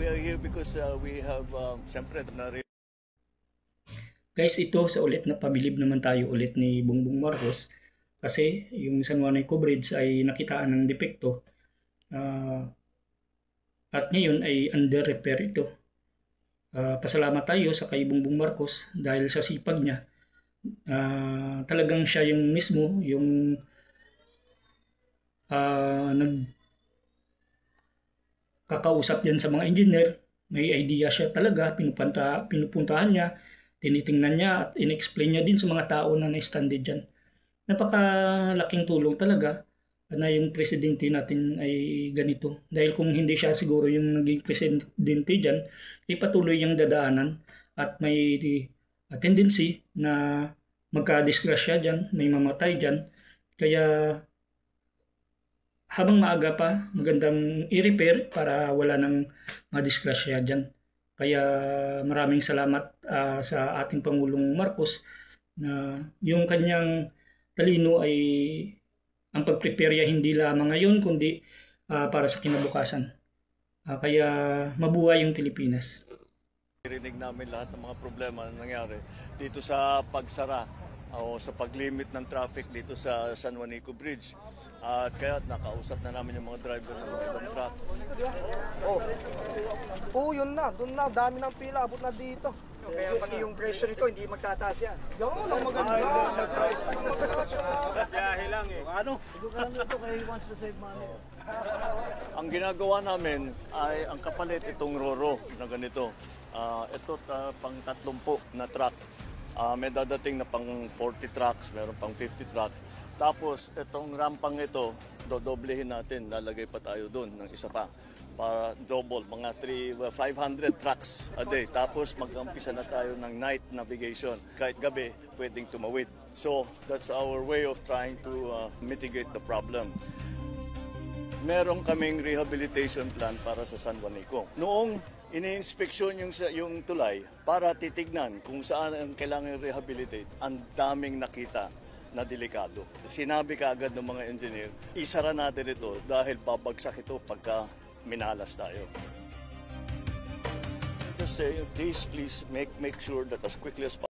we are here because we have, siyempre, Guys, ito sa ulit na pabilib naman tayo ulit ni Bongbong Marcos kasi yung San Juanico Bridge ay nakitaan ng depekto at ngayon ay under repair ito. Pasalamat tayo sa kay Bongbong Marcos dahil sa sipag niya. Talagang siya yung mismo yung nagkakausap dyan sa mga engineer. May idea siya talaga, pinupuntahan niya, tinitingnan niya at in-explain niya din sa mga tao na na-stranded dyan. Napakalaking tulong talaga na yung presidente natin ay ganito. Dahil kung hindi siya siguro yung naging presidente dyan, ipatuloy yung dadaanan at may tendency na magka-disgrasya dyan, may mamatay dyan. Kaya habang maaga pa, magandang i-repair para wala nang madisgrasya dyan. Kaya maraming salamat sa ating Pangulong Marcos na yung kanyang talino ay ang pag-prepare hindi lamang ngayon kundi para sa kinabukasan. Kaya mabuhay yung Pilipinas. Narinig namin lahat ng mga problema na nangyari dito sa pagsara o sa paglimit ng traffic dito sa San Juanico Bridge. At kaya nakausap na namin yung mga driver ng mga ibang truck. Yun na, doon na, dami ng pila, abot na dito. Kaya pati yung pressure nito, hindi magtataas yan. Yung maganda. Biyahe lang eh. Ano? Siguro lang ito kaya he wants to save money. Ang ginagawa namin ay ang kapalit itong Roro na ganito. Ito pang 30 na truck. May dadating na pang 40 trucks, meron pang 50 trucks. Tapos itong rampang ito, dodoblehin natin, lalagay pa tayo doon ng isa pa para double, mga 500 trucks a day. Tapos mag-umpisa na tayo ng night navigation. Kahit gabi, pwedeng tumawid. So that's our way of trying to mitigate the problem. Meron kaming rehabilitation plan para sa San Juanico. Noong ini-inspeksyon yung tulay para titignan kung saan ang kailangan rehabilitate, ang daming nakita na delikado. Sinabi kaagad ng mga engineer, isara natin ito dahil babagsak ito pagka minalas tayo. Just say, please make sure that as quickly as possible,